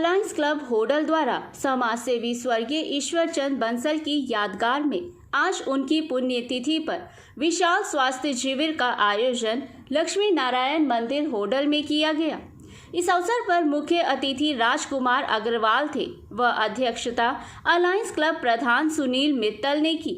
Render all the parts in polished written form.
Alliance club Hodal द्वारा समाज सेवी स्वर्गीय ईश्वर चंद बंसल की यादगार में आज उनकी पुण्यतिथि पर विशाल स्वास्थ्य शिविर का आयोजन लक्ष्मी नारायण मंदिर होडल में किया गया। इस अवसर पर मुख्य अतिथि राजकुमार अग्रवाल थे व अध्यक्षता अलायंस क्लब प्रधान सुनील मित्तल ने की।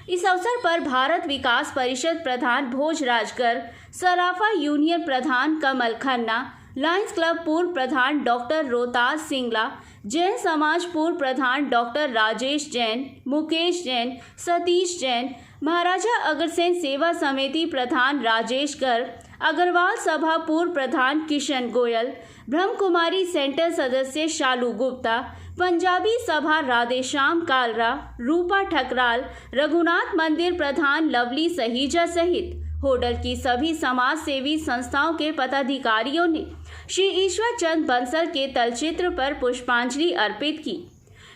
इस अवसर पर भारत विकास परिषद प्रधान भोजराज गर्ग, सराफा यूनियन प्रधान कमल खन्ना, लायंस क्लब पूर्व प्रधान डॉक्टर रोहतास सिंगला, जैन समाज पूर्व प्रधान डॉक्टर राजेश जैन, मुकेश जैन, सतीश जैन, महाराजा अग्रसेन सेवा समिति प्रधान राजेश गर्ग, अग्रवाल सभा पूर्व प्रधान किशन गोयल, ब्रह्म कुमारी सेंटर सदस्य शालू गुप्ता, पंजाबी सभा राधेश्याम कालरा, रूपा ठकराल, रघुनाथ मंदिर प्रधान लवली सहीजा सहित होडल की सभी समाज सेवी संस्थाओं के पदाधिकारियों ने श्री ईश्वर चंद बंसल के तलचित्र पर पुष्पांजलि अर्पित की।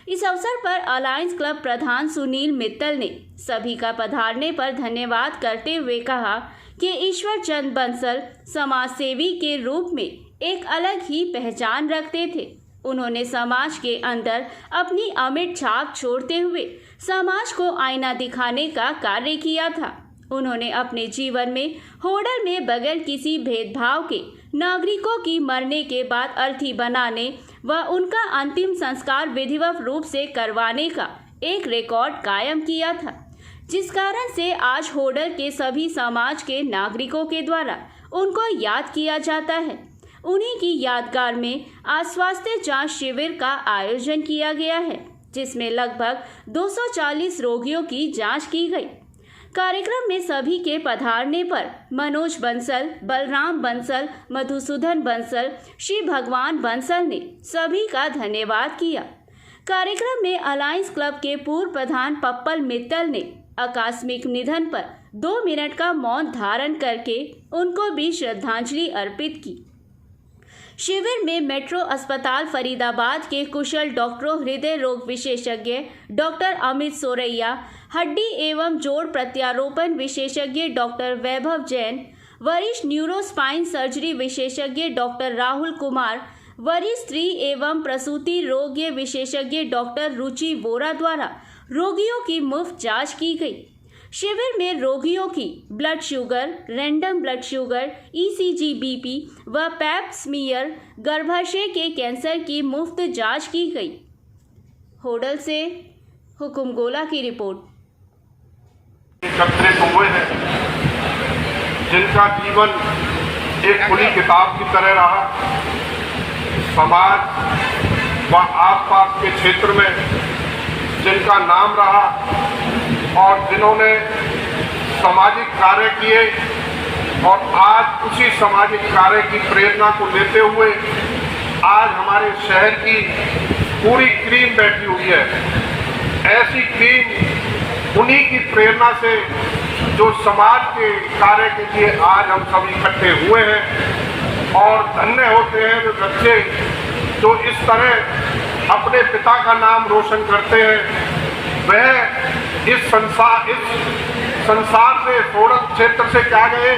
इस अवसर पर अलायंस क्लब प्रधान सुनील मित्तल ने सभी का पधारने पर धन्यवाद करते हुए कहा कि ईश्वर चंद बंसल समाज सेवी के रूप में एक अलग ही पहचान रखते थे। उन्होंने समाज के अंदर अपनी अमिट छाप छोड़ते हुए समाज को आईना दिखाने का कार्य किया था। उन्होंने अपने जीवन में होडल में बगैर किसी भेदभाव के नागरिकों की मरने के बाद अर्थी बनाने व उनका अंतिम संस्कार विधिवत रूप से करवाने का एक रिकॉर्ड कायम किया था, जिस कारण से आज होडल के सभी समाज के नागरिकों के द्वारा उनको याद किया जाता है। उन्हीं की यादगार में आज स्वास्थ्य जांच शिविर का आयोजन किया गया है, जिसमें लगभग 240 रोगियों की जांच की गई। कार्यक्रम में सभी के पधारने पर मनोज बंसल, बलराम बंसल, मधुसूदन बंसल, श्री भगवान बंसल ने सभी का धन्यवाद किया। कार्यक्रम में अलायंस क्लब के पूर्व प्रधान पप्पल मित्तल ने आकस्मिक निधन पर 2 मिनट का मौन धारण करके उनको भी श्रद्धांजलि अर्पित की। शिविर में मेट्रो अस्पताल फरीदाबाद के कुशल डॉक्टरों, हृदय रोग विशेषज्ञ डॉक्टर अमित सोरैया, हड्डी एवं जोड़ प्रत्यारोपण विशेषज्ञ डॉक्टर वैभव जैन, वरिष्ठ न्यूरोस्पाइन सर्जरी विशेषज्ञ डॉक्टर राहुल कुमार, वरिष्ठ स्त्री एवं प्रसूति रोग विशेषज्ञ डॉक्टर रुचि वोरा द्वारा रोगियों की मुफ्त जांच की गई। शिविर में रोगियों की blood sugar, random blood sugar, ECG, BP व पैप स्मीयर, गर्भाशय के कैंसर की मुफ्त जांच की गई। होडल से हुकुम गोला की रिपोर्ट। एकत्रित हुए हैं जिनका जीवन एक खुली किताब की तरह रहा। समाज व आसपास के क्षेत्र में जिनका नाम रहा और जिन्होंने सामाजिक कार्य किए और आज उसी सामाजिक कार्य की प्रेरणा को लेते हुए आज हमारे शहर की पूरी टीम बैठी हुई है। ऐसी टीम उन्हीं की प्रेरणा से जो समाज के कार्य के लिए आज हम सब इकट्ठे हुए हैं और धन्य होते हैं वे बच्चे जो इस तरह अपने पिता का नाम रोशन करते हैं। वह इस संसार से होडल क्षेत्र से क्या गए,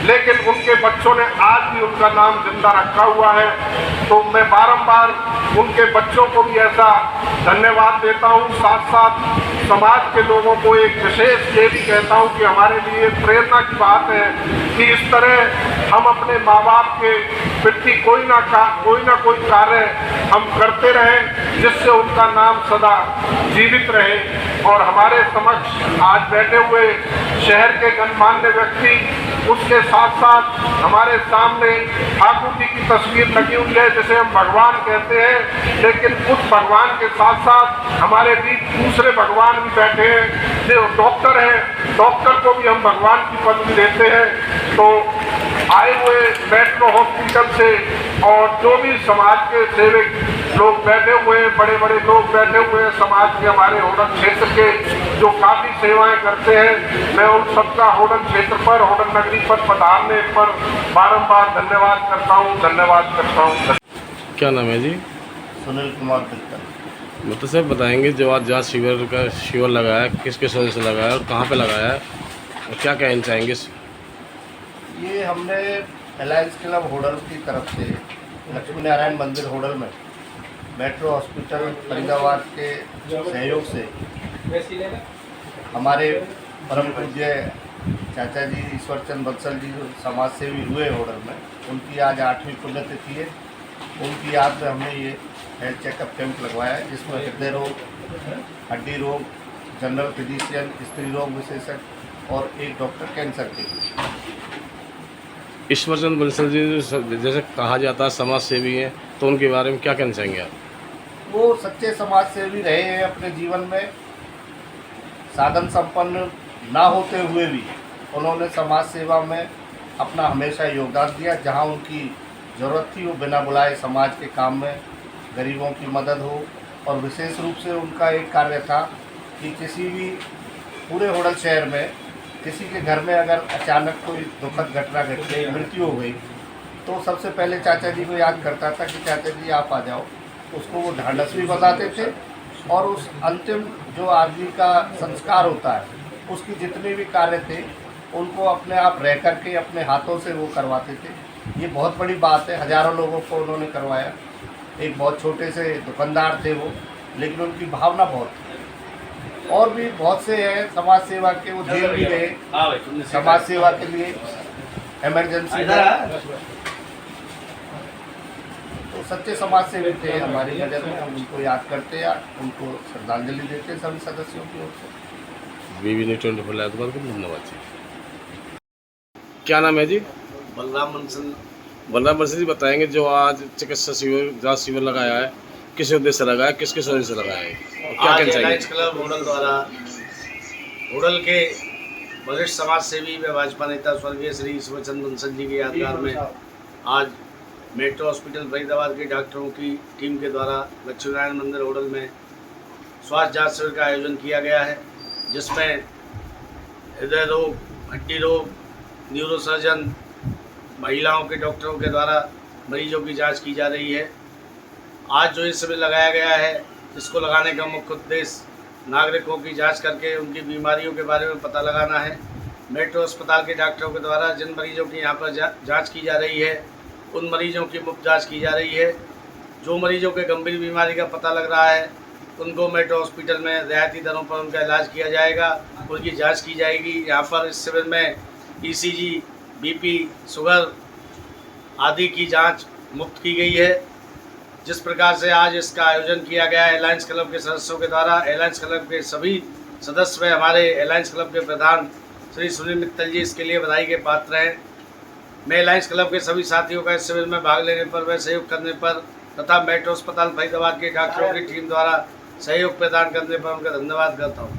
लेकिन उनके बच्चों ने आज भी उनका नाम जिंदा रखा हुआ है। तो मैं बारंबार उनके बच्चों को भी ऐसा धन्यवाद देता हूँ। साथ साथ समाज के लोगों को एक विशेष ये भी कहता हूँ कि हमारे लिए प्रेरणा की बात है कि इस तरह हम अपने माँ बाप के प्रति कोई ना कोई कार्य हम करते रहें जिससे उनका नाम सदा जीवित रहे। और हमारे समक्ष आज बैठे हुए शहर के गणमान्य व्यक्ति, उसके साथ साथ हमारे सामने ठाकुर जी की तस्वीर लगी हुई है जिसे हम भगवान कहते हैं, लेकिन उस भगवान के साथ साथ हमारे बीच दूसरे भगवान भी बैठे हैं जो डॉक्टर हैं। डॉक्टर को भी हम भगवान की पदवी देते हैं। तो आए हुए मेट्रो हॉस्पिटल से और जो भी समाज के सेवक लोग बैठे हुए हैं, बड़े बड़े लोग बैठे हुए हैं समाज के, हमारे होडल क्षेत्र के जो काफ़ी सेवाएं करते हैं, मैं उन सबका होडल क्षेत्र पर, होडल नगरी पर पधारने पर बारंबार धन्यवाद करता हूँ। क्या नाम है जी? सुनील कुमार मित्तल। मतलब सर बताएंगे जो आज जांच शिविर लगाया, किसके वजह से लगाया और कहाँ पे लगाया है और क्या कहना चाहेंगे? ये हमने अलायंस क्लब होडल की तरफ से लक्ष्मी नारायण मंदिर होडल में मेट्रो हॉस्पिटल फरीदाबाद के सहयोग से हमारे परम पूज्य चाचा जी ईश्वरचंद बंसल जी जो समाज सेवी हुए होडल में, उनकी आज 8वीं पुण्यतिथि है। उनकी याद में हमने ये हेल्थ चेकअप कैंप लगवाया है, जिसमें हृदय रोग, हड्डी रोग, जनरल फिजिशियन, स्त्री रोग विशेषज्ञ और एक डॉक्टर कैंसर के लिए। ईश्वरचंद बंसल जी जैसे कहा जाता है समाज सेवी हैं, तो उनके बारे में क्या कहना चाहेंगे आप? वो सच्चे समाज सेवी रहे हैं अपने जीवन में। साधन संपन्न ना होते हुए भी उन्होंने समाज सेवा में अपना हमेशा योगदान दिया। जहां उनकी ज़रूरत थी वो बिना बुलाए समाज के काम में गरीबों की मदद हो। और विशेष रूप से उनका एक कार्य था कि किसी भी पूरे होडल शहर में किसी के घर में अगर अचानक कोई दुखद घटना घट गई, मृत्यु हो गई, तो सबसे पहले चाचा जी को याद करता था कि चाचा जी आप आ जाओ। उसको वो ढांढस भी बताते थे और उस अंतिम जो आदमी का संस्कार होता है उसकी जितने भी कार्य थे उनको अपने आप रह करके अपने हाथों से वो करवाते थे। ये बहुत बड़ी बात है। हज़ारों लोगों को उन्होंने करवाया। एक बहुत छोटे से दुकानदार थे वो, लेकिन उनकी भावना बहुत थी। और भी बहुत से हैं समाज सेवा के, वो जेल भी गए समाज सेवा के लिए इमरजेंसी में। तो सच्चे समाज सेवी थे हमारी नज़र में। हम उनको याद करते हैं, उनको श्रद्धांजलि देते हैं सभी सदस्यों की ओर से। बीबी न्यूज़ 24 लाइव को धन्यवाद जी। क्या नाम है जी? बलराम बंसल। बलराम बंसल जी बताएंगे जो आज चिकित्सा शिविर जांच शिविर लगाया है, किस उद्देश्य से लगाया, किसके उद्देश्य से लगाया है, और क्या आज कहना चाहिए? लायंस क्लब होडल द्वारा होडल के वरिष्ठ समाज सेवी व भाजपा नेता स्वर्गीय श्री ईश्वरचंद बंसल जी की यादगार में आज मेट्रो हॉस्पिटल फरीदाबाद के डॉक्टरों की टीम के द्वारा लक्ष्मी नारायण मंदिर होडल में स्वास्थ्य जांच शिविर का आयोजन किया गया है, जिसमें हृदय रोग, हड्डी रोग, न्यूरोसर्जन, महिलाओं के डॉक्टरों के द्वारा मरीजों की जांच की जा रही है। आज जो इस शिविर लगाया गया है, इसको लगाने का मुख्य उद्देश्य नागरिकों की जांच करके उनकी बीमारियों के बारे में पता लगाना है। मेट्रो अस्पताल के डॉक्टरों के द्वारा जिन मरीजों की यहाँ पर जांच की जा रही है, उन मरीजों की मुफ्त जांच की जा रही है। जो मरीजों के गंभीर बीमारी का पता लग रहा है, उनको मेट्रो हॉस्पिटल में रियायती दरों पर उनका इलाज किया जाएगा, उनकी जाँच की जाएगी। यहाँ पर इस शिविर में ECG, BP, शुगर आदि की जाँच मुफ्त की गई है। जिस प्रकार से आज इसका आयोजन किया गया है एलायंस क्लब के सदस्यों के द्वारा, एलायंस क्लब के सभी सदस्य व हमारे एलायंस क्लब के प्रधान श्री सुनील मित्तल जी इसके लिए बधाई के पात्र हैं। मैं एलायंस क्लब के सभी साथियों का इस शिविर में भाग लेने पर व सहयोग करने पर तथा मेट्रो अस्पताल फरीदाबाद के डॉक्टरों की टीम द्वारा सहयोग प्रदान करने पर उनका धन्यवाद करता हूँ।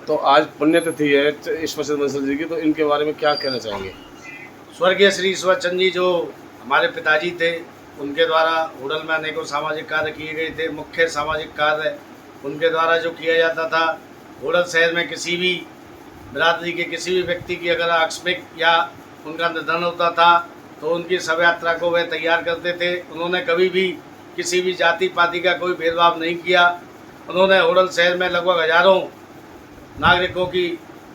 तो आज पुण्यतिथि है ईश्वरचंद बंसल जी की, तो इनके बारे में क्या कहना चाहेंगे? स्वर्गीय श्री ईश्वरचंद जी जो हमारे पिताजी थे, उनके द्वारा होडल में अनेकों सामाजिक कार्य किए गए थे। मुख्य सामाजिक कार्य उनके द्वारा जो किया जाता था, होडल शहर में किसी भी बिरादरी के किसी भी व्यक्ति की अगर आकस्मिक या उनका निधन होता था तो उनकी शव यात्रा को वह तैयार करते थे। उन्होंने कभी भी किसी भी जाति पाति का कोई भेदभाव नहीं किया। उन्होंने होडल शहर में लगभग हजारों नागरिकों की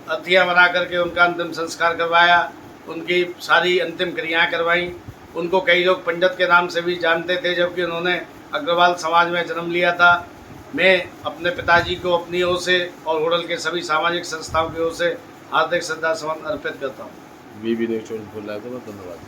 अर्थियाँ बना करके उनका अंतिम संस्कार करवाया, उनकी सारी अंतिम क्रियाएं करवाईं। उनको कई लोग पंडित के नाम से भी जानते थे, जबकि उन्होंने अग्रवाल समाज में जन्म लिया था। मैं अपने पिताजी को अपनी ओर से और होडल के सभी सामाजिक संस्थाओं की ओर से हार्दिक श्रद्धा सुमन अर्पित करता हूँ। बीबी न्यूज़ 24 लाइव को धन्यवाद।